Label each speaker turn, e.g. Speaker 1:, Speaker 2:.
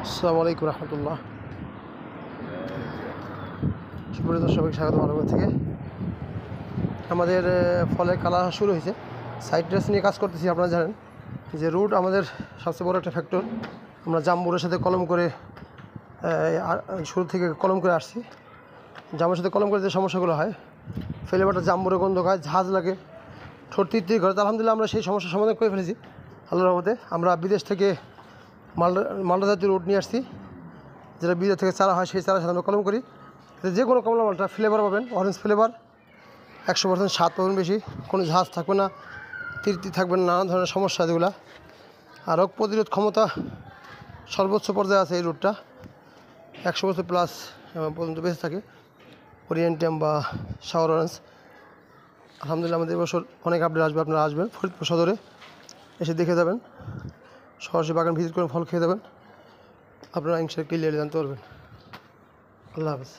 Speaker 1: আসসালামু আলাইকুম রহমতুল্লাহ। সুপ্রিয় দর্শক, স্বাগত ভালো থেকে। আমাদের ফলের কালা শুরু হয়েছে, সাইট্রাস নিয়ে কাজ করতেছি। আপনারা জানেন যে রুট আমাদের সবচেয়ে বড় একটা ফ্যাক্টর। আমরা জাম্বুরের সাথে কলম করে শুরু থেকে কলম করে আসছি। জাম্বুরের সাথে কলম করে যে সমস্যাগুলো হয়, ফ্লেভারটা জাম্বুরে গন্ধ খায়, ঝাঁজ লাগে, ঠোঁট তিরতির করে। আলহামদুলিল্লাহ আমরা সেই সমস্যার সমাধান করে ফেলেছি আল্লাহর রহমতে। আমরা বিদেশ থেকে মালটা জাতীয় রুট নিয়ে আসছি, যেটা বিদেশ থেকে চারা হয়, সেই চারার সাথে আমরা কলম করি। যে কোনো কমলা মালটা ফ্লেভার পাবেন, অরেঞ্জ ফ্লেভার, 100% স্বাদ পাবেন বেশি, কোনো ঝাঁজ থাকবে না, তৃপ্তি থাকবে না, নানা ধরনের সমস্যা যেগুলো। আর রোগ প্রতিরোধ ক্ষমতা সর্বোচ্চ পর্যায়ে আছে এই রুটটা, 100 বছর প্লাস পর্যন্ত বেঁচে থাকে। ওরিয়েন্টাম বা শাওয়ার অরেঞ্জ। আলহামদুলিল্লাহ আমাদের এবছর অনেক আপডেট আসবে। আপনারা আসবেন ফরিদপুর সদরে, এসে দেখে যাবেন, সরাসরি বাগান ভিজিট করে ফল খেয়ে যাবেন। আপনারা ইনশাআল্লাহ ক্লিয়ারলি জানতে পারবেন। আল্লাহ হাফেজ।